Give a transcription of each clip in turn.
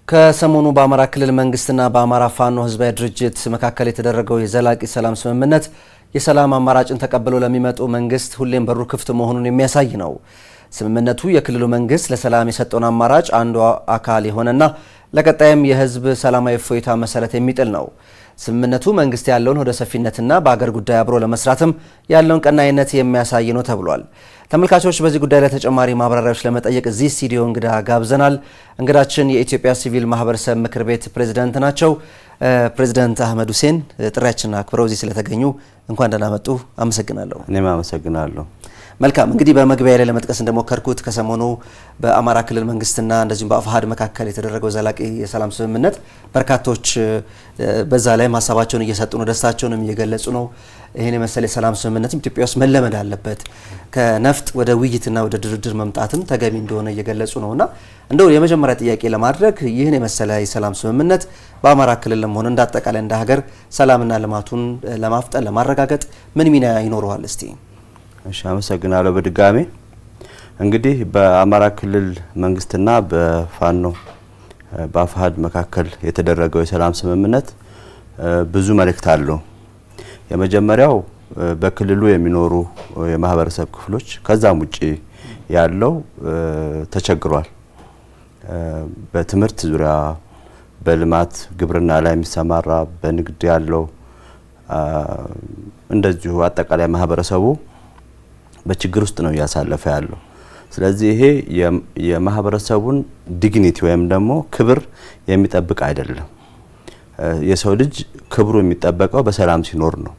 ከሰሞኑ በአማራ ክልል መንግስትና በአማራ ፋኖ ህዝባዊ ድርጅት መካከል የተደረገው የዘላቂ ሰላም ስምምነት የሰላም አማራጭን ተቀብሎ ለሚመጡ መንግስት ሁሌም በሩ ክፍት መሆኑን የሚያሳይ ነው። ስምምነቱ የክልሉ መንግስት ለሰላም የሰጠውን አማራጭ አንዱ አካል የሆነና ለቀጣይም የህዝብ ሰላማዊ እፎይታ መሰረት የሚጥል ነው። ስምምነቱ መንግስት ያለውን ወደ ሰፊነትና በአገር ጉዳይ አብሮ ለመስራትም ያለውን ቀናይነት የሚያሳይ ነው ተብሏል። ተመልካቾች በዚህ ጉዳይ ላይ ተጨማሪ ማብራሪያዎች ለመጠየቅ እዚህ ስቱዲዮ እንግዳ ጋብዘናል። እንግዳችን የኢትዮጵያ ሲቪል ማህበረሰብ ምክር ቤት ፕሬዝዳንት ናቸው። ፕሬዝዳንት አህመድ ሁሴን ጥሪያችንን አክብረው እዚህ ስለተገኙ እንኳን ደህና መጡ። አመሰግናለሁ። እኔም አመሰግናለሁ። መልካም እንግዲህ በመግቢያ ላይ ለመጥቀስ እንደሞከርኩት ከሰሞኑ በአማራ ክልል መንግስትና እንደዚሁም በአፋሃድ መካከል የተደረገው ዘላቂ የሰላም ስምምነት በርካቶች በዛ ላይ ሀሳባቸውን እየሰጡ ነው፣ ደስታቸውንም እየገለጹ ነው። ይሄን የመሰለ የሰላም ስምምነትም ኢትዮጵያ ውስጥ መለመድ አለበት፣ ከነፍጥ ወደ ውይይትና ወደ ድርድር መምጣትም ተገቢ እንደሆነ እየገለጹ ነውና እንደው የመጀመሪያ ጥያቄ ለማድረግ ይህን የመሰለ የሰላም ስምምነት በአማራ ክልልም ሆነ እንዳጠቃላይ እንደ ሀገር ሰላምና ልማቱን ለማፍጠን ለማረጋገጥ ምን ሚና ይኖረዋል? እስቲ እሺ፣ አመሰግናለሁ። በድጋሚ እንግዲህ በአማራ ክልል መንግስትና በፋኖ በአፋሃድ መካከል የተደረገው የሰላም ስምምነት ብዙ መልእክት አለው። የመጀመሪያው በክልሉ የሚኖሩ የማህበረሰብ ክፍሎች ከዛም ውጪ ያለው ተቸግሯል። በትምህርት ዙሪያ፣ በልማት ግብርና ላይ የሚሰማራ በንግድ ያለው እንደዚሁ አጠቃላይ ማህበረሰቡ በችግር ውስጥ ነው እያሳለፈ ያለው። ስለዚህ ይሄ የማህበረሰቡን ዲግኒቲ ወይም ደግሞ ክብር የሚጠብቅ አይደለም። የሰው ልጅ ክብሩ የሚጠበቀው በሰላም ሲኖር ነው።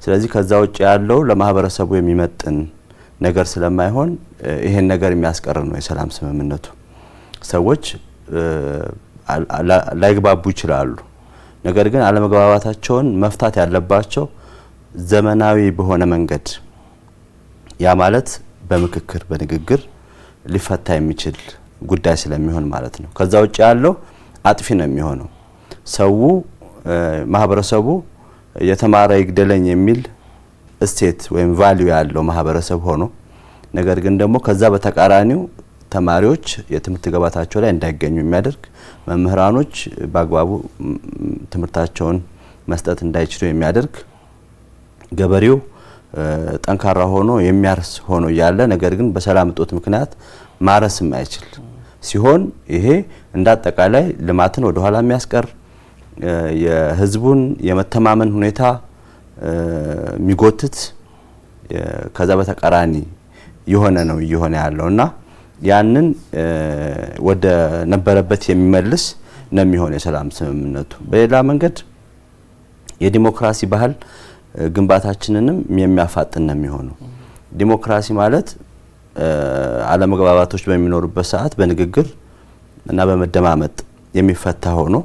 ስለዚህ ከዛ ውጭ ያለው ለማህበረሰቡ የሚመጥን ነገር ስለማይሆን ይሄን ነገር የሚያስቀር ነው የሰላም ስምምነቱ። ሰዎች ላይግባቡ ይችላሉ። ነገር ግን አለመግባባታቸውን መፍታት ያለባቸው ዘመናዊ በሆነ መንገድ፣ ያ ማለት በምክክር በንግግር ሊፈታ የሚችል ጉዳይ ስለሚሆን ማለት ነው። ከዛ ውጭ ያለው አጥፊ ነው የሚሆነው። ሰው ማህበረሰቡ የተማረ ይግደለኝ የሚል እሴት ወይም ቫልዩ ያለው ማህበረሰብ ሆኖ ነገር ግን ደግሞ ከዛ በተቃራኒው ተማሪዎች የትምህርት ገበታቸው ላይ እንዳይገኙ የሚያደርግ፣ መምህራኖች በአግባቡ ትምህርታቸውን መስጠት እንዳይችሉ የሚያደርግ፣ ገበሬው ጠንካራ ሆኖ የሚያርስ ሆኖ ያለ ነገር ግን በሰላም እጦት ምክንያት ማረስ የማይችል ሲሆን ይሄ እንዳጠቃላይ ልማትን ወደ ኋላ የሚያስቀር የህዝቡን የመተማመን ሁኔታ የሚጎትት ከዛ በተቃራኒ የሆነ ነው እየሆነ ያለውና ያንን ወደ ነበረበት የሚመልስ ነው የሚሆነው የሰላም ስምምነቱ። በሌላ መንገድ የዲሞክራሲ ባህል ግንባታችንንም የሚያፋጥን ነው የሚሆነው። ዲሞክራሲ ማለት አለመግባባቶች በሚኖሩበት ሰዓት በንግግር እና በመደማመጥ የሚፈታ ሆኖ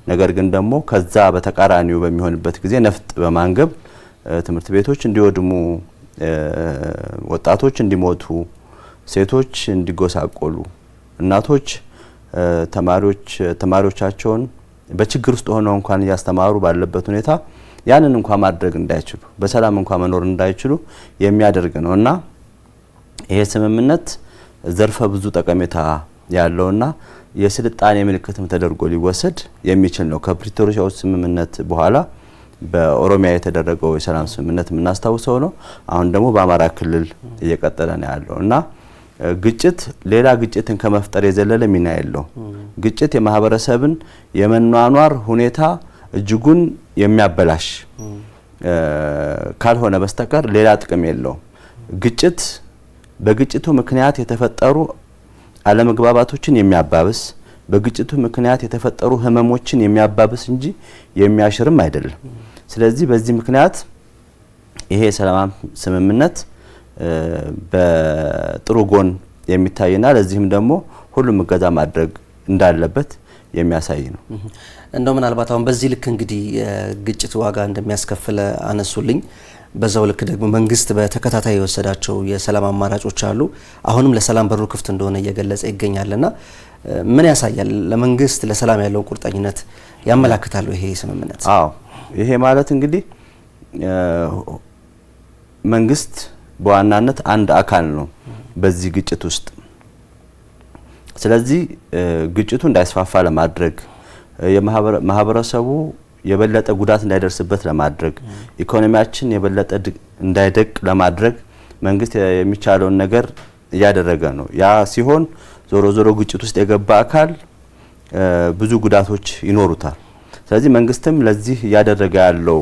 ነገር ግን ደግሞ ከዛ በተቃራኒው በሚሆንበት ጊዜ ነፍጥ በማንገብ ትምህርት ቤቶች እንዲወድሙ፣ ወጣቶች እንዲሞቱ፣ ሴቶች እንዲጎሳቆሉ፣ እናቶች ተማሪዎቻቸውን በችግር ውስጥ ሆነው እንኳን እያስተማሩ ባለበት ሁኔታ ያንን እንኳን ማድረግ እንዳይችሉ፣ በሰላም እንኳን መኖር እንዳይችሉ የሚያደርግ ነውና ይሄ ስምምነት ዘርፈ ብዙ ጠቀሜታ ያለውና የስልጣኔ ምልክትም ተደርጎ ሊወሰድ የሚችል ነው። ከፕሪቶሪያው ስምምነት በኋላ በኦሮሚያ የተደረገው የሰላም ስምምነት የምናስታውሰው ነው። አሁን ደግሞ በአማራ ክልል እየቀጠለ ነው ያለውና ግጭት ሌላ ግጭትን ከመፍጠር የዘለለ ሚና የለው። ግጭት የማህበረሰብን የመኗኗር ሁኔታ እጅጉን የሚያበላሽ ካልሆነ በስተቀር ሌላ ጥቅም የለው። ግጭት በግጭቱ ምክንያት የተፈጠሩ አለመግባባቶችን የሚያባብስ፣ በግጭቱ ምክንያት የተፈጠሩ ህመሞችን የሚያባብስ እንጂ የሚያሽርም አይደለም። ስለዚህ በዚህ ምክንያት ይሄ የሰላም ስምምነት በጥሩ ጎን የሚታይና ለዚህም ደግሞ ሁሉም እገዛ ማድረግ እንዳለበት የሚያሳይ ነው። እንደው ምናልባት አሁን በዚህ ልክ እንግዲህ ግጭት ዋጋ እንደሚያስከፍል አነሱልኝ። በዛው ልክ ደግሞ መንግስት በተከታታይ የወሰዳቸው የሰላም አማራጮች አሉ። አሁንም ለሰላም በሩ ክፍት እንደሆነ እየገለጸ ይገኛልና ምን ያሳያል? ለመንግስት ለሰላም ያለው ቁርጠኝነት ያመላክታል ይሄ ስምምነት? አዎ፣ ይሄ ማለት እንግዲህ መንግስት በዋናነት አንድ አካል ነው በዚህ ግጭት ውስጥ። ስለዚህ ግጭቱ እንዳይስፋፋ ለማድረግ የማህበረሰቡ የበለጠ ጉዳት እንዳይደርስበት ለማድረግ ኢኮኖሚያችን የበለጠ እንዳይደቅ ለማድረግ መንግስት የሚቻለውን ነገር እያደረገ ነው። ያ ሲሆን ዞሮ ዞሮ ግጭት ውስጥ የገባ አካል ብዙ ጉዳቶች ይኖሩታል። ስለዚህ መንግስትም ለዚህ እያደረገ ያለው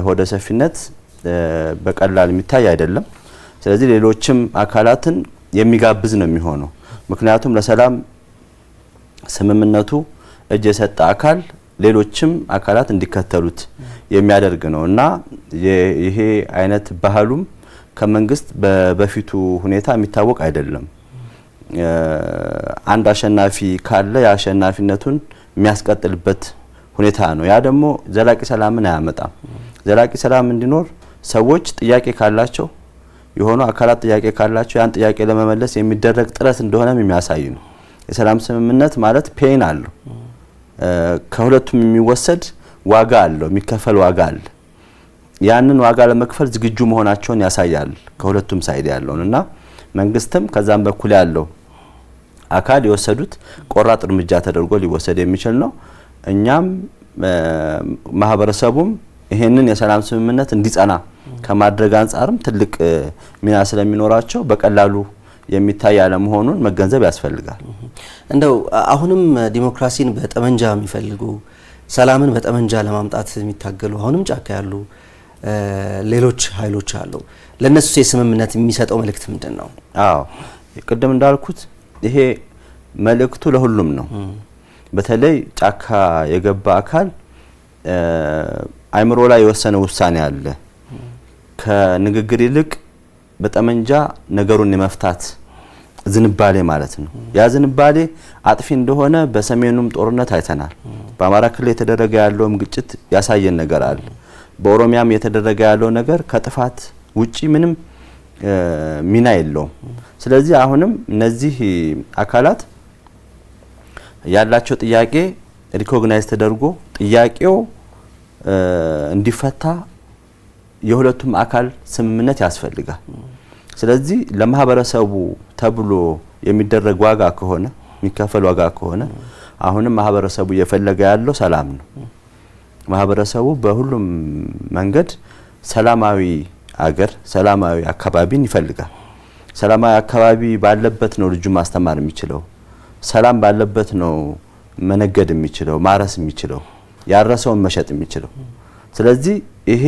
ሆደ ሰፊነት በቀላል የሚታይ አይደለም። ስለዚህ ሌሎችም አካላትን የሚጋብዝ ነው የሚሆነው። ምክንያቱም ለሰላም ስምምነቱ እጅ የሰጠ አካል ሌሎችም አካላት እንዲከተሉት የሚያደርግ ነው እና ይሄ አይነት ባህሉም ከመንግስት በፊቱ ሁኔታ የሚታወቅ አይደለም። አንድ አሸናፊ ካለ የአሸናፊነቱን የሚያስቀጥልበት ሁኔታ ነው። ያ ደግሞ ዘላቂ ሰላምን አያመጣም። ዘላቂ ሰላም እንዲኖር ሰዎች ጥያቄ ካላቸው የሆኑ አካላት ጥያቄ ካላቸው ያን ጥያቄ ለመመለስ የሚደረግ ጥረት እንደሆነም የሚያሳይ ነው። የሰላም ስምምነት ማለት ፔን አለው። ከሁለቱም የሚወሰድ ዋጋ አለው፣ የሚከፈል ዋጋ አለ። ያንን ዋጋ ለመክፈል ዝግጁ መሆናቸውን ያሳያል ከሁለቱም ሳይድ ያለውና መንግስትም ከዛም በኩል ያለው አካል የወሰዱት ቆራጥ እርምጃ ተደርጎ ሊወሰድ የሚችል ነው። እኛም ማህበረሰቡም ይሄንን የሰላም ስምምነት እንዲጸና ከማድረግ አንጻርም ትልቅ ሚና ስለሚኖራቸው በቀላሉ የሚታይ ያለመሆኑን መገንዘብ ያስፈልጋል። እንደው አሁንም ዲሞክራሲን በጠመንጃ የሚፈልጉ ሰላምን በጠመንጃ ለማምጣት የሚታገሉ አሁንም ጫካ ያሉ ሌሎች ኃይሎች አሉ። ለነሱ የስምምነት የሚሰጠው መልእክት ምንድነው? አዎ ቅድም እንዳልኩት ይሄ መልእክቱ ለሁሉም ነው። በተለይ ጫካ የገባ አካል አይምሮ ላይ የወሰነ ውሳኔ አለ። ከንግግር ይልቅ በጠመንጃ ነገሩን የመፍታት ዝንባሌ ማለት ነው። ያ ዝንባሌ አጥፊ እንደሆነ በሰሜኑም ጦርነት አይተናል። በአማራ ክልል የተደረገ ያለውም ግጭት ያሳየን ነገር አለ። በኦሮሚያም የተደረገ ያለው ነገር ከጥፋት ውጪ ምንም ሚና የለውም። ስለዚህ አሁንም እነዚህ አካላት ያላቸው ጥያቄ ሪኮግናይዝ ተደርጎ ጥያቄው እንዲፈታ የሁለቱም አካል ስምምነት ያስፈልጋል። ስለዚህ ለማህበረሰቡ ተብሎ የሚደረግ ዋጋ ከሆነ የሚከፈል ዋጋ ከሆነ አሁንም ማህበረሰቡ እየፈለገ ያለው ሰላም ነው። ማህበረሰቡ በሁሉም መንገድ ሰላማዊ አገር፣ ሰላማዊ አካባቢን ይፈልጋል። ሰላማዊ አካባቢ ባለበት ነው ልጁ ማስተማር የሚችለው። ሰላም ባለበት ነው መነገድ የሚችለው፣ ማረስ የሚችለው፣ ያረሰውን መሸጥ የሚችለው። ስለዚህ ይሄ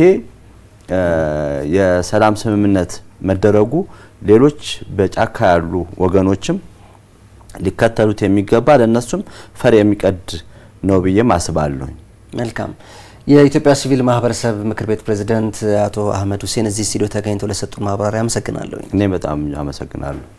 የሰላም ስምምነት መደረጉ ሌሎች በጫካ ያሉ ወገኖችም ሊከተሉት የሚገባ ለነሱም ፈር የሚቀድ ነው ብዬ አስባለሁ። መልካም። የኢትዮጵያ ሲቪል ማህበረሰብ ምክር ቤት ፕሬዝዳንት አቶ አህመድ ሁሴን እዚህ ስቱዲዮ ተገኝተው ለሰጡን ማብራሪያ አመሰግናለሁ። እኔ በጣም አመሰግናለሁ።